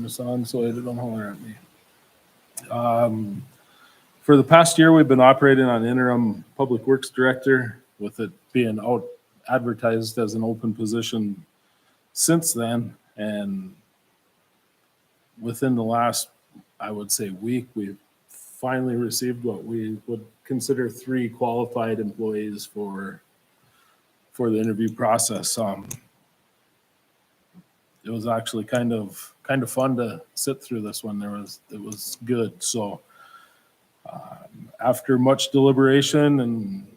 turn this on so they don't holler at me. For the past year, we've been operating on interim public works director, with it being out advertised as an open position since then. And within the last, I would say, week, we've finally received what we would consider 3 qualified employees for the interview process. It was actually kind of fun to sit through this one. It was good. So after much deliberation and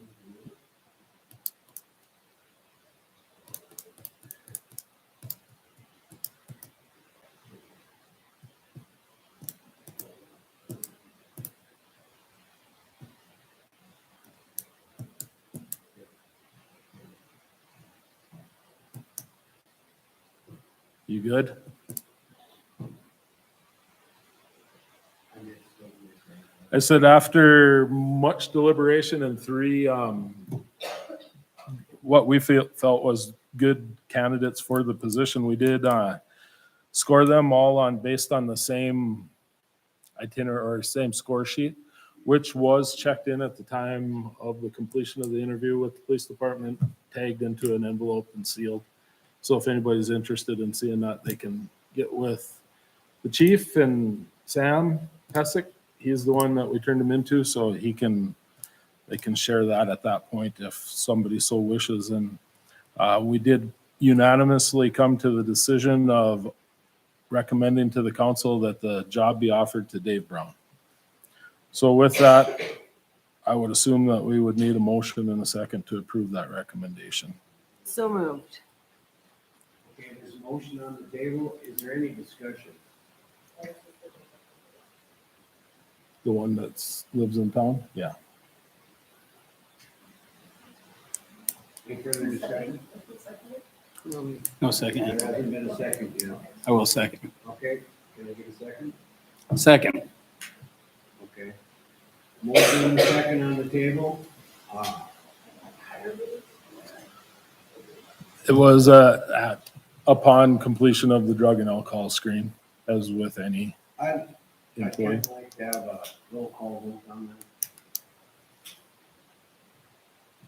you good? I said after much deliberation and 3 what we felt was good candidates for the position, we did score them all based on the same itinerary or same score sheet, which was checked in at the time of the completion of the interview with the police department, tagged into an envelope and sealed. So if anybody's interested in seeing that, they can get with the chief and Sam Pesic. He's the one that we turned him into, so they can share that at that point if somebody so wishes. And we did unanimously come to the decision of recommending to the council that the job be offered to Dave Brown. So with that, I would assume that we would need a motion and a second to approve that recommendation. So moved. Okay, there's a motion on the table. Is there any discussion? The one that lives in town? Yeah. Any further discussion? No second. There hasn't been a second, you know. I will second. Okay, can I get a second? Second. Okay. Motion and a second on the table. It was upon completion of the drug and alcohol screen, as with any I'd employee. kind of like to have a roll call vote on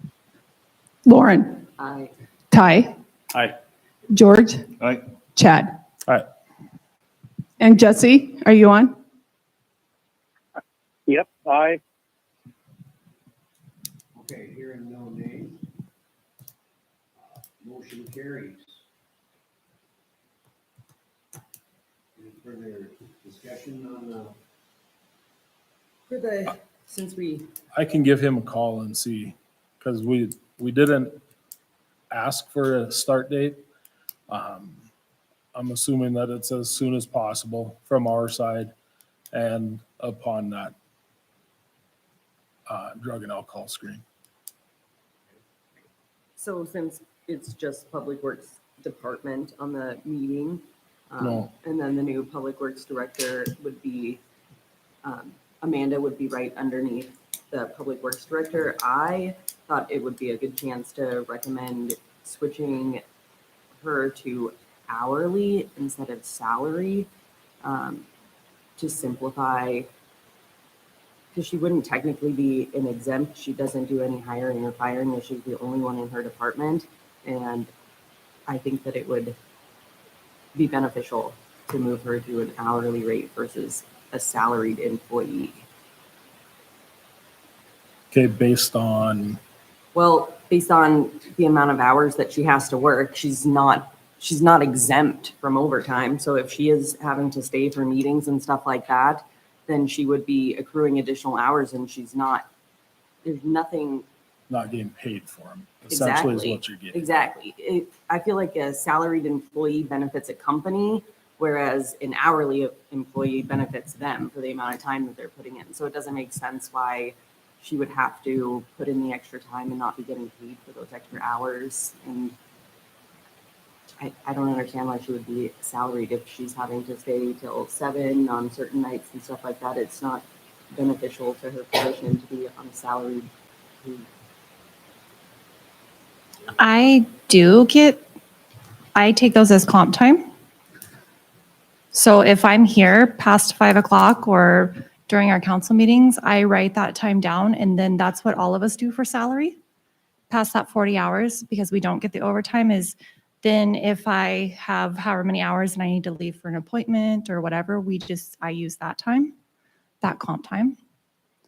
that. Lauren, Aye. Ty, Aye. George, Aye. Chad. Aye. And Jesse, are you on? Yep, aye. Okay, hearing no names. Motion carries. Any further discussion on Since we, I can give him a call and see, because we didn't ask for a start date. I'm assuming that it's as soon as possible from our side and upon that drug and alcohol screen. so since it's just Public Works Department on the meeting, No. and then the new Public Works Director would be, Amanda would be right underneath the Public Works Director. I thought it would be a good chance to recommend switching her to hourly instead of salary, to simplify, because she wouldn't technically be an exempt. She doesn't do any hiring or firing, and she's the only one in her department. And I think that it would be beneficial to move her to an hourly rate versus a salaried employee. Okay, based on, Well, based on the amount of hours that she has to work, she's not exempt from overtime. So if she is having to stay for meetings and stuff like that, then she would be accruing additional hours, and there's nothing. not getting paid for them, essentially is what you're getting. Exactly. I feel like a salaried employee benefits a company, whereas an hourly employee benefits them for the amount of time that they're putting in. So it doesn't make sense why she would have to put in the extra time and not be getting paid for those extra hours. And I don't understand why she would be salaried if she's having to stay till 7 on certain nights and stuff like that. It's not beneficial to her position to be on a salaried. I take those as comp time. So if I'm here past 5 o'clock or during our council meetings, I write that time down, and then that's what all of us do for salary. Past that 40 hours, because we don't get the overtime, is then if I have however many hours and I need to leave for an appointment or whatever, I use that time, that comp time.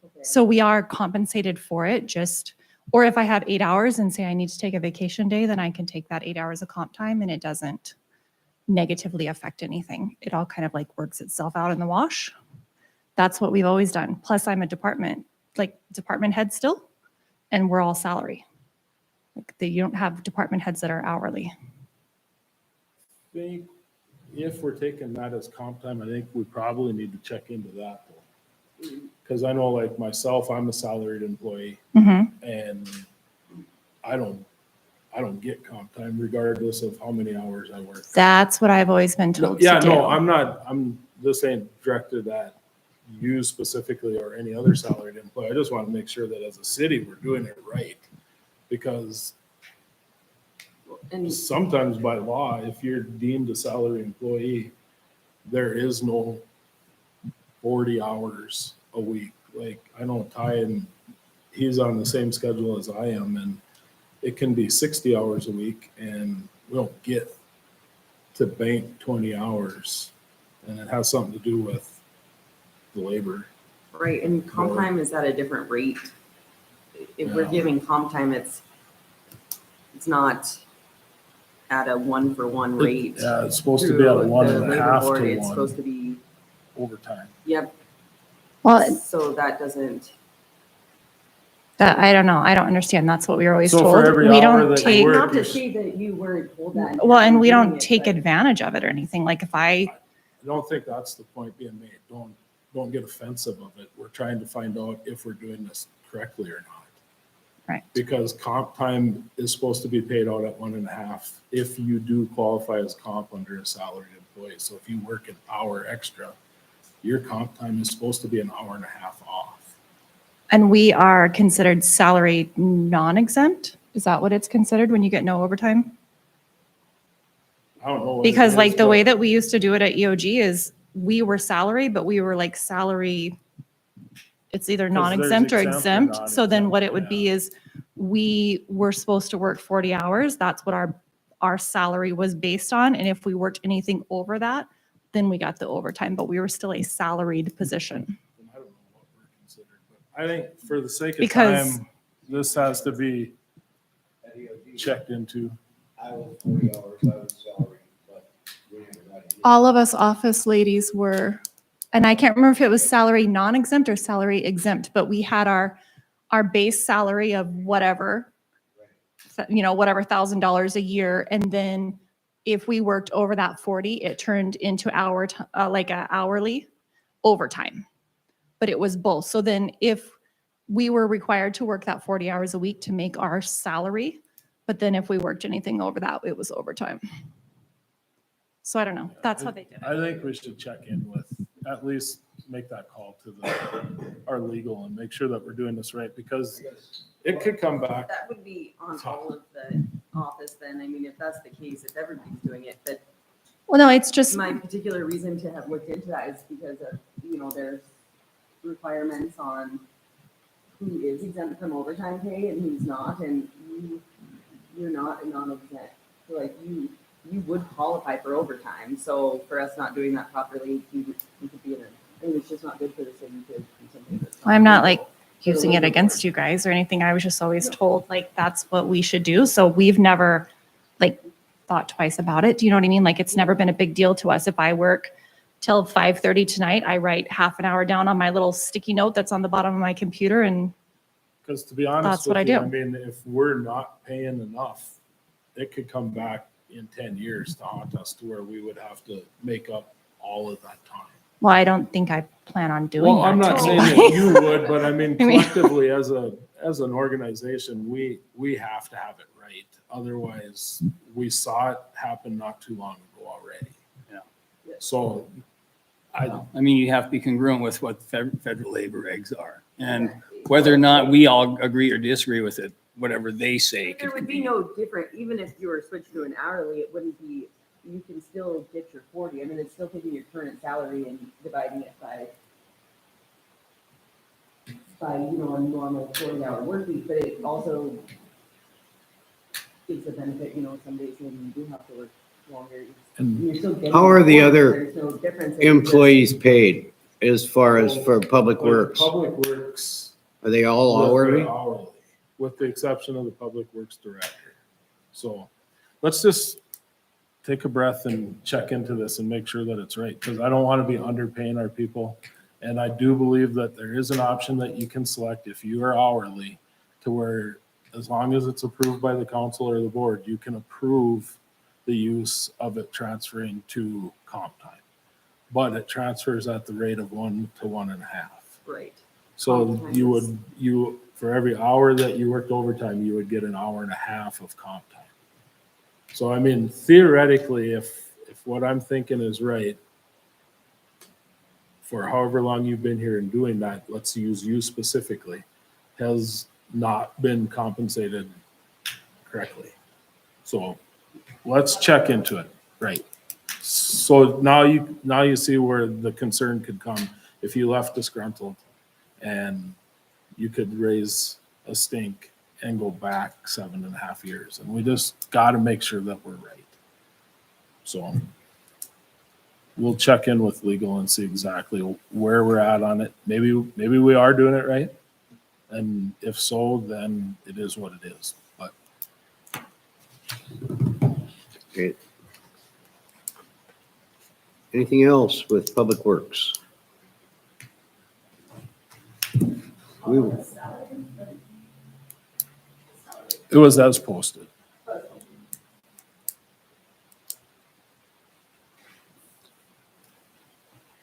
Okay. So we are compensated for it, or if I have 8 hours and say I need to take a vacation day, then I can take that 8 hours of comp time and it doesn't negatively affect anything. It all kind of like works itself out in the wash. That's what we've always done. Plus I'm a department head still, and we're all salary. You don't have department heads that are hourly. Think if we're taking that as comp time, I think we probably need to check into that though. Because I know like myself, I'm a salaried employee and I don't get comp time regardless of how many hours I work. That's what I've always been told Yeah, to do. no, I'm just saying directed at you specifically or any other salaried employee. I just want to make sure that as a city, we're doing it right. Because And sometimes by law, if you're deemed a salary employee, there is no 40 hours a week. Like I know Ty, and he's on the same schedule as I am, and it can be 60 hours a week and we don't get to bank 20 hours. And it has something to do with the labor. right, and comp time is at a different rate. If we're Yeah. giving comp time, it's not at a 1-for-1 rate. Yeah, it's supposed to be at a Through one the and a labor half board, to It's supposed one to be, overtime. yep, Well, so that doesn't, I don't know. I don't understand. That's what we were always So told. for every We hour don't that you take, work, not to you're- say that you weren't told that. well, and we you're don't doing it, take but- advantage of it or anything. Like if I don't think that's the point being made. Don't get offensive of it. We're trying to find out if we're doing this correctly or not. Right. Because comp time is supposed to be paid out at 1.5 if you do qualify as comp under a salaried employee. So if you work an hour extra, your comp time is supposed to be an hour and a half off. And we are considered salary non-exempt? Is that what it's considered when you get no overtime? I don't know. what it Because is, like the way but that we used to do it at EOG is we were salary, but we were like salary, it's either 'Cause there's non-exempt or exempt or exempt. So then what it would non-exempt, be is we were supposed to work 40 hours. That's what our salary was based on. And if we worked anything over that, then we got the overtime, but we were still a salaried position. I don't know what we're considered, but I think for the sake of Because- time, this has to be At EOG, checked into. I was 40 hours, I was salary, but we never got it. All of us office ladies were, and I can't remember if it was salary non-exempt or salary exempt, but we had our base salary of whatever, whatever $1,000 a year. And then if we worked over that 40, it turned into like a hourly overtime. But it was both. So then if we were required to work that 40 hours a week to make our salary, but then if we worked anything over that, it was overtime. So I don't know. That's how they did it. I think we should check in with, at least make that call to our legal and make sure that we're doing this right, because it could come back. That would be on all of the office then. I mean, if that's the case, if everybody's doing it, but Well, no, it's just, my particular reason to have looked into that is because of, there's requirements on who is exempt from overtime pay and who's not, and you're not a non-exempt. So like you would qualify for overtime. So for us not doing that properly, we could be it's just not good for the city to do something that's I'm not like legal. using it against you guys or anything. I was just always told like that's what we should do. So we've never like thought twice about it. Do you know what I mean? Like it's never been a big deal to us. If I work till 5:30 tonight, I write half an hour down on my little sticky note that's on the bottom of my computer, and Because to be honest That's what with I you, do. I mean, if we're not paying enough, it could come back in 10 years to haunt us to where we would have to make up all of that time. well, I don't think I plan on doing Well, I'm that not to saying anybody. that you would, but I mean, I mean- collectively as an organization, we have to have it right. Otherwise, we saw it happen not too long ago already. Yeah. So I mean, you have to be congruent with what federal labor regs are. And whether or not we all agree or disagree with it, whatever they say. There would be no different, even if you were switched to an hourly, it wouldn't be, you can still get your 40. I mean, it's still taking your current salary and dividing it by, you know, a normal 40-hour work week, but it also gives a benefit, you know, some days when you do have to work longer. And You're still getting. How are the 40, other there's no difference. It's just- employees paid as far as for Public Works? Public Works. Are they all They're hourly? Hourly, with the exception of the Public Works Director. So let's just take a breath and check into this and make sure that it's right, because I don't want to be underpaying our people. And I do believe that there is an option that you can select if you are hourly, to where as long as it's approved by the council or the board, you can approve the use of it transferring to comp time. But it transfers at the rate of 1 to 1.5. Right. So Comp time you is- would, for every hour that you worked overtime, you would get an hour and a half of comp time. So I mean, theoretically, if what I'm thinking is right, for however long you've been here and doing that, let's use you specifically, has not been compensated correctly. So let's check into it, right? So now you see where the concern could come if you left disgruntled and you could raise a stink and go back 7.5 years. And we just got to make sure that we're right. So we'll check in with legal and see exactly where we're at on it. Maybe we are doing it right. And if so, then it is what it is. But Okay. Anything else with Public Works? it was as posted.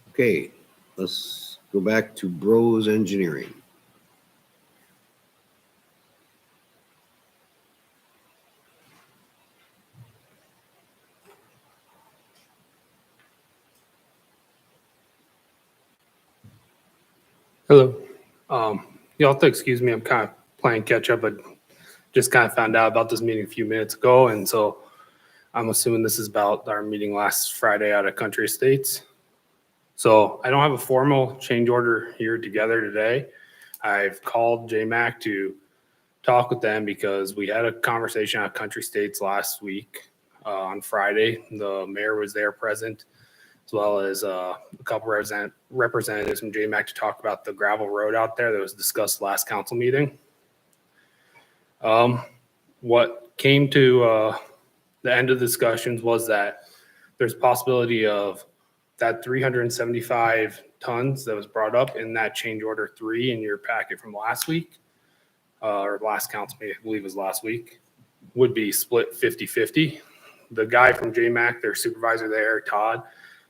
Okay, let's go back to Bros Engineering. Hello. You'll have to excuse me, I'm kind of playing catch up, but just kind of found out about this meeting a few minutes ago. And so I'm assuming this is about our meeting last Friday out at Country Estates. So I don't have a formal change order here together today. I've called JMAC to talk with them because we had a conversation at Country Estates last week on Friday. The mayor was there present, as well as a couple representatives from JMAC to talk about the gravel road out there that was discussed last council meeting. What came to the end of the discussions was that there's a possibility of that 375 tons that was brought up in that change order 3 in your packet from last week, or last council meeting, I believe it was last week, would be split 50-50. The guy from JMAC, their supervisor there, Todd,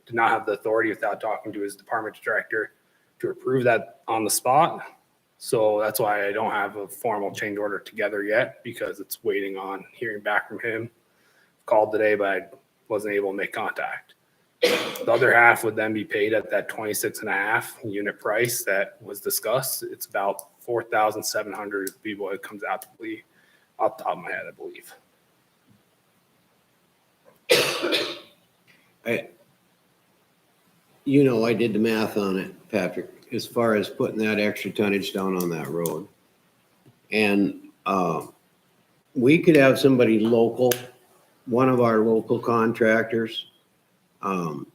did not have the authority without talking to his department director to approve that on the spot. So that's why I don't have a formal change order together yet, because it's waiting on hearing back from him. Called today, but I wasn't able to make contact. The other half would then be paid at that 26.5 unit price that was discussed. It's about 4,700 people it comes out to be, off the top of my head, I believe. I did the math on it, Patrick, as far as putting that extra tonnage down on that road. And we could have somebody local, one of our local contractors. And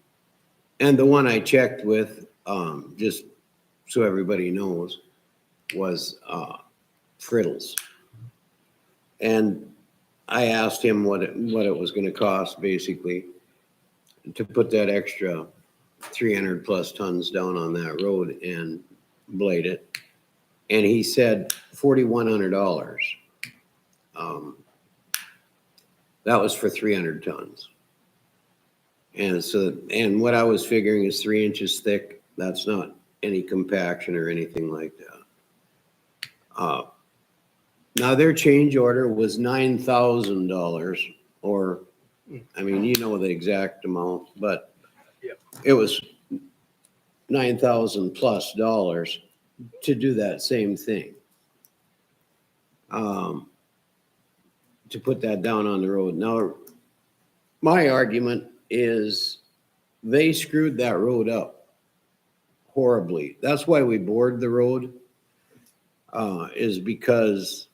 the one I checked with, just so everybody knows, was Frittles. And I asked him what it was gonna cost, basically, to put that extra 300 plus tons down on that road and blade it. And he said $4,100. That was for 300 tons. And what I was figuring is 3 inches thick. That's not any compaction or anything like that. Now their change order was $9,000, or, I mean, you know the exact amount, but Yep. it was $9,000 plus to do that same thing. To put that down on the road. Now, my argument is they screwed that road up horribly. That's why we bored the road, is because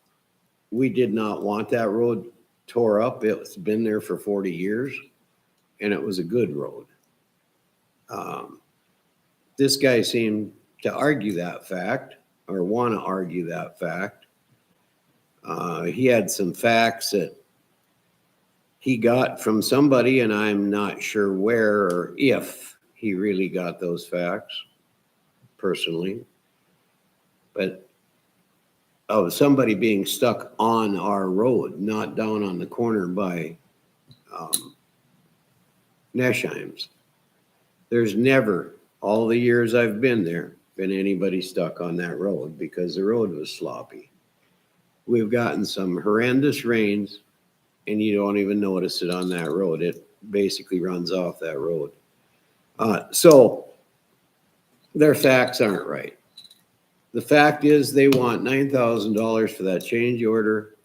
we did not want that road tore up. It's been there for 40 years and it was a good road. This guy seemed to argue that fact or want to argue that fact. He had some facts that he got from somebody, and I'm not sure where or if he really got those facts personally. But of somebody being stuck on our road, not down on the corner by Neschheim's. There's never, all the years I've been there, been anybody stuck on that road because the road was sloppy. We've gotten some horrendous rains and you don't even notice it on that road. It basically runs off that road. So their facts aren't right. The fact is they want $9,000 for that change order.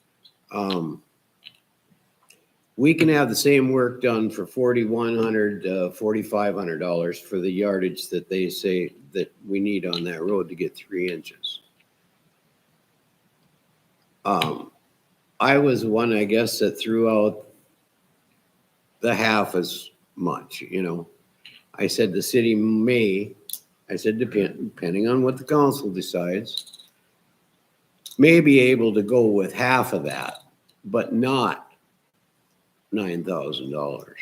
We can have the same work done for $4,100, $4,500 for the yardage that they say that we need on that road to get 3 inches. I was one, I guess, that threw out the half as much, you know. I said the city may, I said depending on what the council decides, may be able to go with half of that, but not $9,000.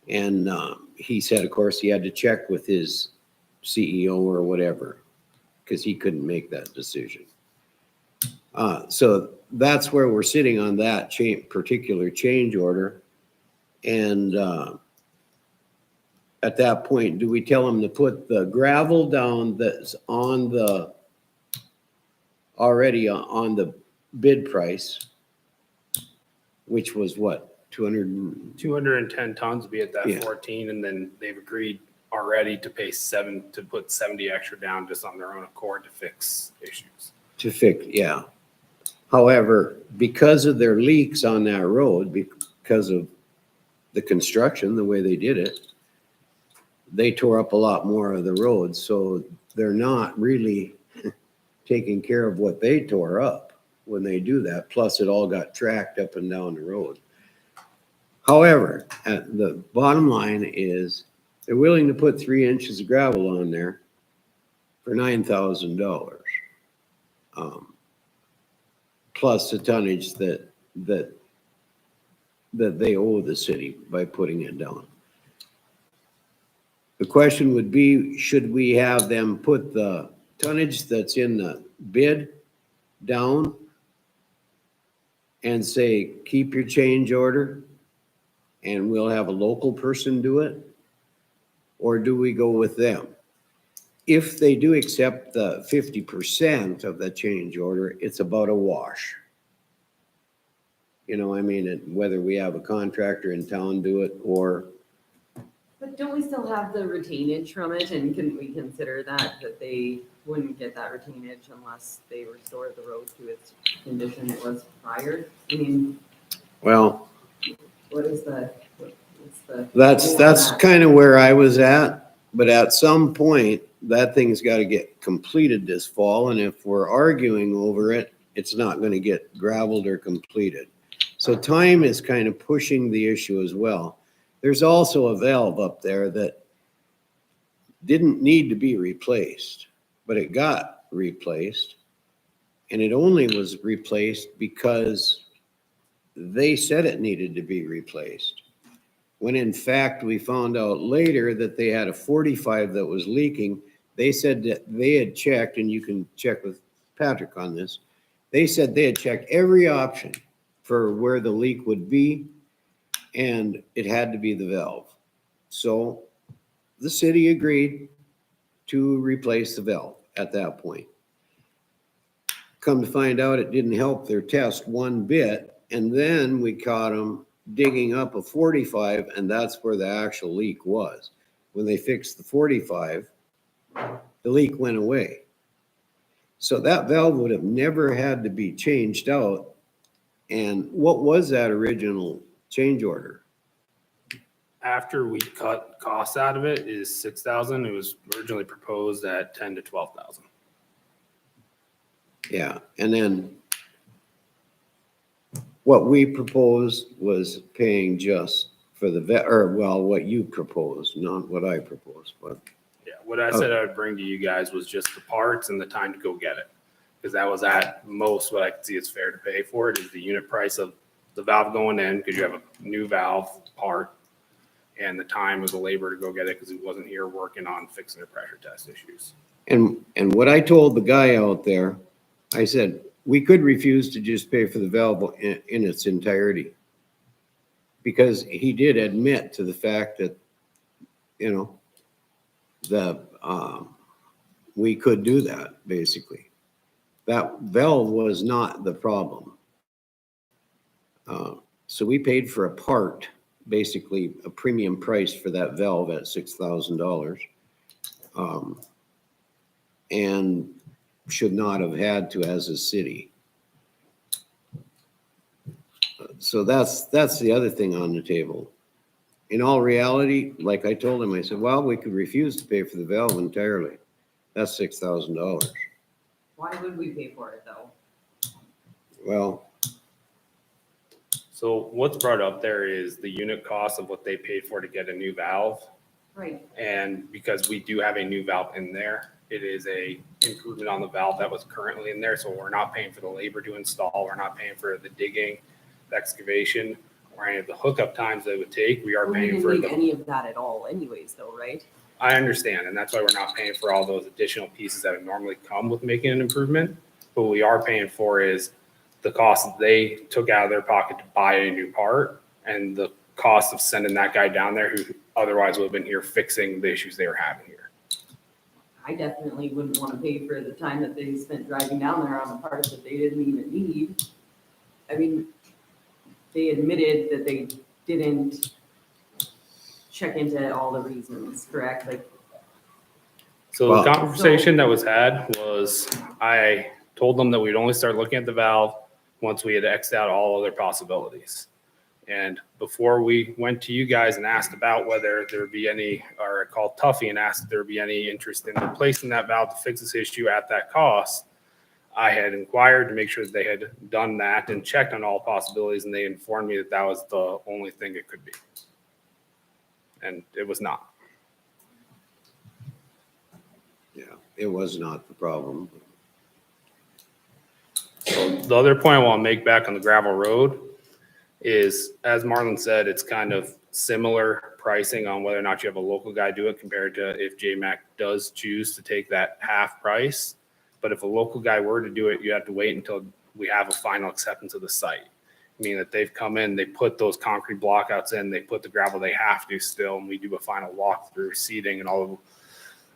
And he said, of course, he had to check with his CEO or whatever, because he couldn't make that decision. So that's where we're sitting on that particular change order. And at that point, do we tell them to put the gravel down that's on the, already on the bid price, which was what, 210 tons would be at that Yeah. 14, and then they've agreed already to pay to put 70 extra down just on their own accord to fix issues. to fix, yeah. However, because of their leaks on that road, because of the construction, the way they did it, they tore up a lot more of the road. So they're not really taking care of what they tore up when they do that. Plus it all got tracked up and down the road. However, the bottom line is they're willing to put 3 inches of gravel on there for $9,000. Plus the tonnage that they owe the city by putting it down. The question would be, should we have them put the tonnage that's in the bid down and say, keep your change order and we'll have a local person do it? Or do we go with them? If they do accept the 50% of the change order, it's about a wash. You know, I mean, whether we have a contractor in town do it or. But don't we still have the retainage from it, and can we consider that they wouldn't get that retainage unless they restore the road to its condition it was prior? I mean, Well, what's the? that's kind of where I was at, but at some point, that thing's got to get completed this fall, and if we're arguing over it, it's not going to get gravelled or completed. So time is kind of pushing the issue as well. There's also a valve up there that didn't need to be replaced, but it got replaced, and it only was replaced because they said it needed to be replaced. When in fact, we found out later that they had a 45 that was leaking. They said that they had checked, and you can check with Patrick on this. They said they had checked every option for where the leak would be, and it had to be the valve. So the city agreed to replace the valve at that point. Come to find out, it didn't help their test one bit, and then we caught them digging up a 45, and that's where the actual leak was. When they fixed the 45, the leak went away. So that valve would have never had to be changed out. And what was that original change order? after we cut costs out of it is 6,000. It was originally proposed at 10 to 12,000. Yeah, and then what we proposed was paying just for the vet, or well, what you proposed, not what I proposed, but Yeah, what I said I would bring to you guys was just the parts and the time to go get it. Because that was at most what I could see it's fair to pay for it is the unit price of the valve going in, because you have a new valve part, and the time of the labor to go get it because he wasn't here working on fixing the pressure test issues. and what I told the guy out there, I said, we could refuse to just pay for the valve in its entirety. Because he did admit to the fact that, you know, we could do that, basically. That valve was not the problem. So we paid for a part, basically a premium price for that valve at $6,000. And should not have had to as a city. So that's the other thing on the table. In all reality, like I told him, I said, well, we could refuse to pay for the valve entirely. That's $6,000. Why would we pay for it though? Well, So what's brought up there is the unit cost of what they paid for to get a new valve. Right. And because we do have a new valve in there, it is a improvement on the valve that was currently in there. So we're not paying for the labor to install. We're not paying for the digging, the excavation, or any of the hookup times that it would take. We are We paying didn't for need the, any of that at all anyways though, right? I understand. And that's why we're not paying for all those additional pieces that would normally come with making an improvement. But what we are paying for is the cost that they took out of their pocket to buy a new part and the cost of sending that guy down there who otherwise would have been here fixing the issues they were having here. I definitely wouldn't want to pay for the time that they spent driving down there on the parts that they didn't even need. I mean, they admitted that they didn't check into all the reasons, correct? Like, So Wow. the conversation that was had was I told them that we'd only start looking at the valve once we had X'd out all other possibilities. And before we went to you guys and asked about whether there would be any, or I called Tuffy and asked if there would be any interest in replacing that valve to fix this issue at that cost, I had inquired to make sure that they had done that and checked on all possibilities, and they informed me that that was the only thing it could be. And it was not. yeah, it was not the problem. So the other point I want to make back on the gravel road is, as Marlon said, it's kind of similar pricing on whether or not you have a local guy do it compared to if JMAC does choose to take that half price. But if a local guy were to do it, you have to wait until we have a final acceptance of the site. Meaning that they've come in, they put those concrete blockouts in, they put the gravel they have to still, and we do a final walkthrough, seeding and all of,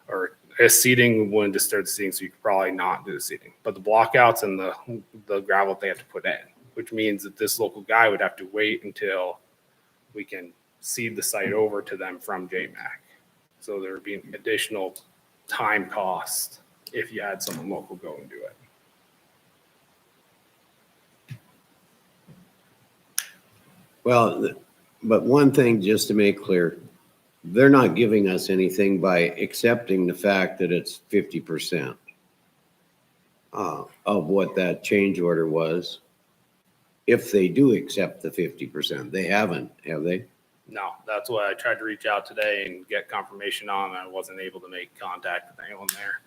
or seeding wouldn't disturb the seeding, so you could probably not do the seeding. But the blockouts and the gravel they have to put in, which means that this local guy would have to wait until we can seed the site over to them from JMAC. So there would be an additional time cost if you had someone local go and do it. Well, but one thing just to make clear, they're not giving us anything by accepting the fact that it's 50% of what that change order was. If they do accept the 50%, they haven't, have they? No, that's what I tried to reach out today and get confirmation on. I wasn't able to make contact with anyone there.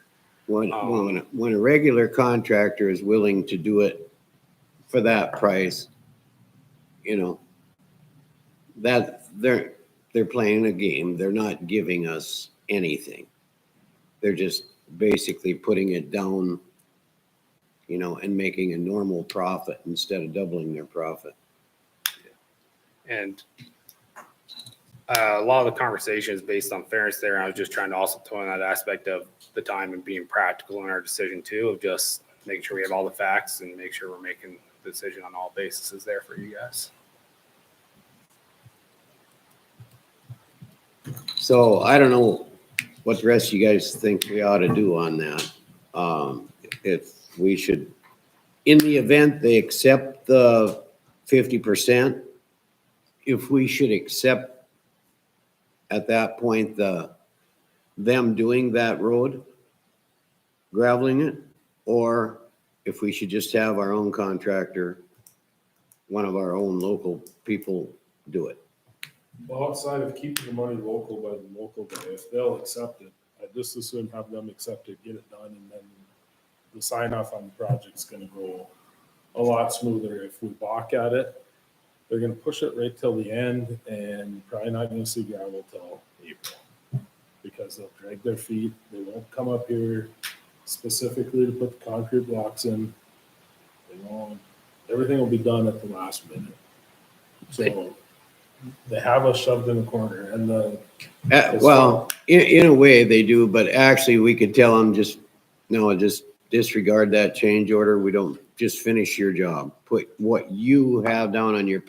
When a regular contractor is willing to do it for that price, you know, that they're playing a game. They're not giving us anything. They're just basically putting it down, you know, and making a normal profit instead of doubling their profit. And a lot of the conversation is based on fairness there. And I was just trying to also throw in that aspect of the time and being practical in our decision too, of just making sure we have all the facts and make sure we're making the decision on all bases there for you guys. So I don't know what the rest of you guys think we ought to do on that. If we should, in the event they accept the 50%, if we should accept at that point, them doing that road, graveling it, or if we should just have our own contractor, one of our own local people do it. Well, outside of keeping the money local by the local guy, if they'll accept it, I just as soon have them accept it, get it done, and then the sign off on the project's gonna go a lot smoother. If we balk at it, they're gonna push it right till the end and probably not gonna see gravel till April. Because they'll drag their feet, they won't come up here specifically to put the concrete blocks in. They won't, everything will be done at the last minute. So they have us shoved in the corner and Well, in a way they do, but actually we could tell them just disregard that change order. We don't, just finish your job. Put what you have down on your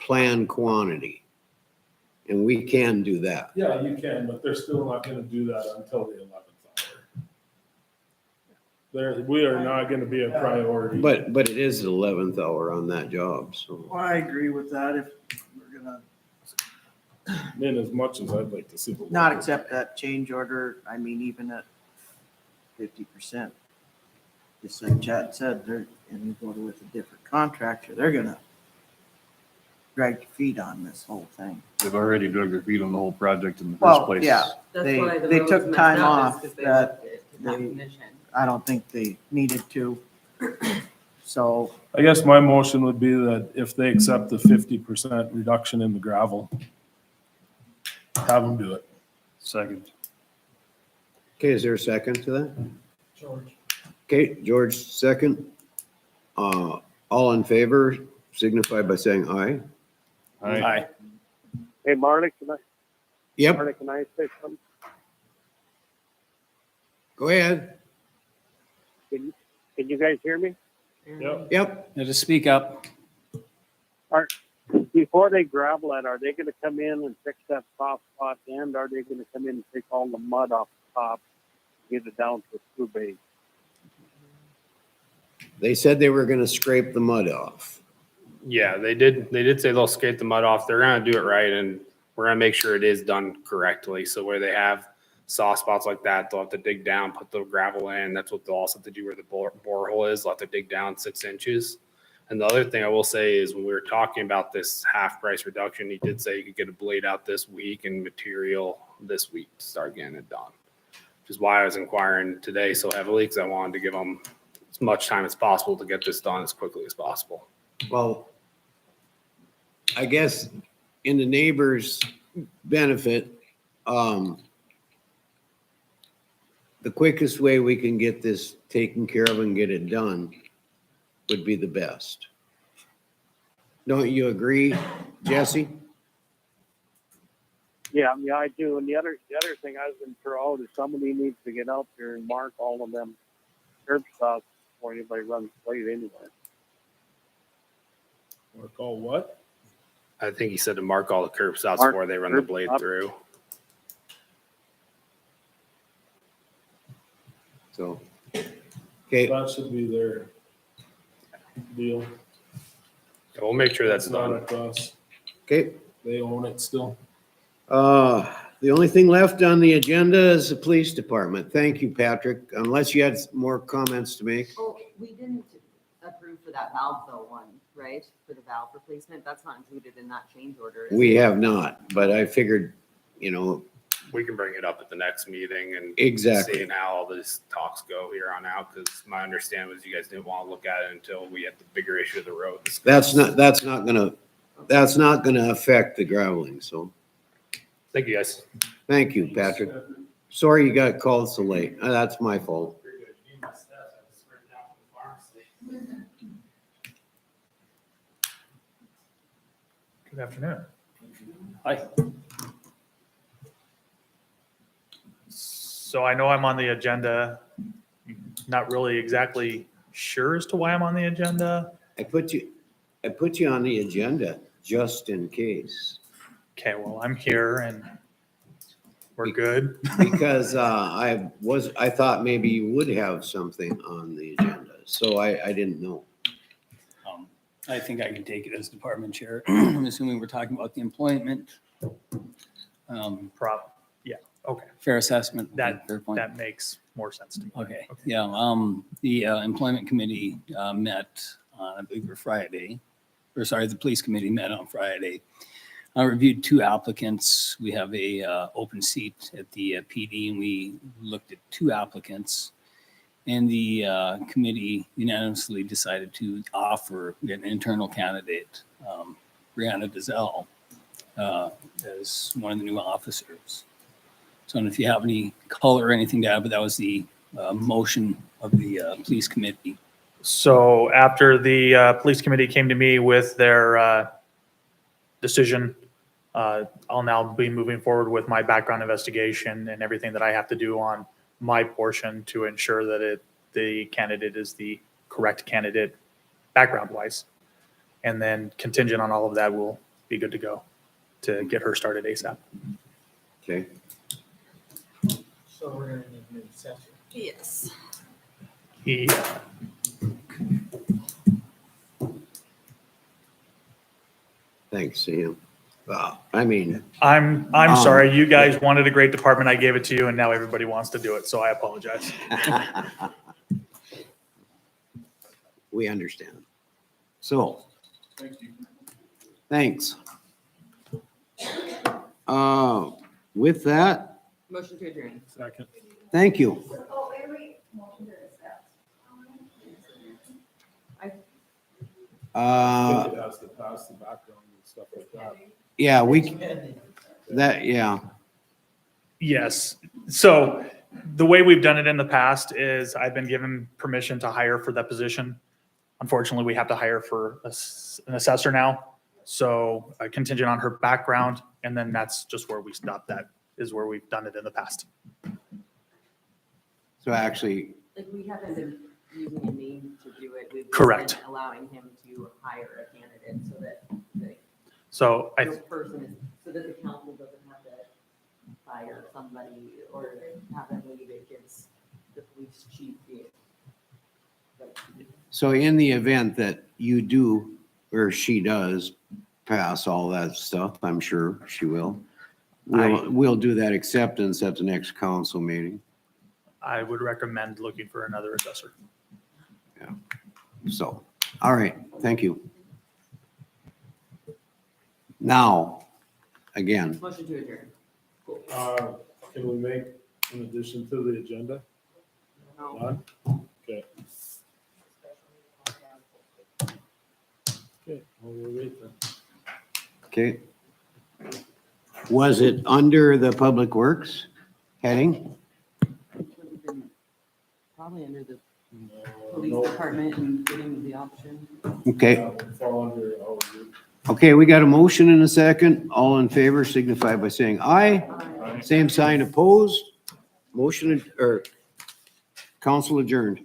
plan quantity. And we can do that. yeah, you can, but they're still not gonna do that until the 11th hour. We are not gonna be a priority. But it is the 11th hour on that job, so. Well, I agree with that. If we're gonna In as much as I'd like to see. the not local- accept that change order, I mean, even at 50%. Just like Chad said, and you go with a different contractor, they're gonna drag your feet on this whole thing. They've already drug their feet on the whole project in the first Well, place. yeah, That's They- why the they road's took messed time up, is off 'cause they that left it to that they- commission. I don't think they needed to. So, I guess my motion would be that if they accept the 50% reduction in the gravel, have them do it. Second. Okay, is there a second to that? George. Okay, George, second. All in favor, signify by saying aye. Aye. Hey, Marley, can Yep, I say something? go ahead. Can you guys hear me? Yep. Yep. Now just speak up. Before they gravel it, are they gonna come in and fix that soft spot end? Are they gonna come in and take all the mud off the top, get it down to a screw base? They said they were gonna scrape the mud off. Yeah, they did say they'll scrape the mud off. They're gonna do it right, and we're gonna make sure it is done correctly. So where they have soft spots like that, they'll have to dig down, put the gravel in. That's what they'll also have to do where the borehole is. They'll have to dig down 6 inches. And the other thing I will say is when we were talking about this half price reduction, he did say you could get a blade out this week and material this week to start getting it done. Which is why I was inquiring today so heavily, because I wanted to give them as much time as possible to get this done as quickly as possible. Well, I guess in the neighbor's benefit, the quickest way we can get this taken care of and get it done would be the best. Don't you agree, Jesse? Yeah, I do. And the other thing I was gonna throw out is somebody needs to get out there and mark all of them curb stops before anybody runs late anywhere. Or call what? I think he said to mark all the curb stops Mark before they run the curb blade stop. through. So, okay, That should be their deal. We'll make sure that's It's not done. up to us. okay. They own it still. The only thing left on the agenda is the police department. Thank you, Patrick, unless you had more comments to make. Oh, we didn't approve for that valve though one, right? For the valve replacement, that's not included in that change order. is We it? have not, but I figured, We can bring it up at the next meeting and exactly. seeing how all these talks go here on out, because my understanding was you guys didn't want to look at it until we had the bigger issue of the road. That's not gonna affect the graveling, so, Thank you, guys. thank you, Patrick. Sorry you got called so late. That's my fault. Good afternoon. Hi. So I know I'm on the agenda. Not really exactly sure as to why I'm on the agenda. I put you on the agenda just in case, Okay, well, I'm here and we're good. because, I thought maybe you would have something on the agenda, so I didn't know. I think I can take it as department chair. I'm assuming we're talking about the employment Yeah, okay. Fair assessment. That, fair point. that makes more sense to me. Okay, yeah, the employment committee met on, I believe, Friday, or sorry, the police committee met on Friday. I reviewed 2 applicants. We have a open seat at the PD, and we looked at 2 applicants. And the committee unanimously decided to offer an internal candidate, Brianna Dizelle, as one of the new officers. So I don't know if you have any color or anything to add, but that was the motion of the police committee. So after the police committee came to me with their decision, I'll now be moving forward with my background investigation and everything that I have to do on my portion to ensure that the candidate is the correct candidate background-wise. And then contingent on all of that, we'll be good to go to get her started ASAP. Okay. So we're gonna need an assessor. Yes. He, Thanks, Sam. I mean, I'm sorry, you guys wanted a great department, I gave it to you, and now everybody wants to do it, so I apologize. we understand. So. Thanks. With that, Motion to adjourn. Second. thank you. It has to pass the background and stuff like that. Yeah, yeah, Yes. So the way we've done it in the past is I've been given permission to hire for that position. Unfortunately, we have to hire for an assessor now. So contingent on her background, and then that's just where we stop. That is where we've done it in the past. so actually, Like, we haven't been using a name to do it. We've just Correct. been allowing him to hire a candidate so that the So I, the person is, so that the council doesn't have to fire somebody or have them leave. It gives the police chief the. so in the event that you do, or she does pass all that stuff, I'm sure she will. We'll do that acceptance at the next council meeting. I would recommend looking for another assessor. So, all right, thank you. Now, again, Motion to adjourn. Can we make an addition to the agenda? No. None? Okay. Okay, we'll wait then. okay. Was it under the Public Works heading? Probably under the No, police no. department and getting the option. Okay, That would fall under our group. okay, we got a motion and a second. All in favor signify by saying aye. Same sign opposed. Motion or council adjourned.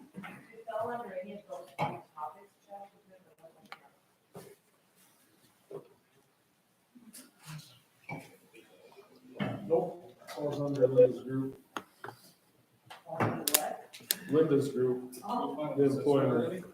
Nope, falls under Linda's group. Linda's group, the employment.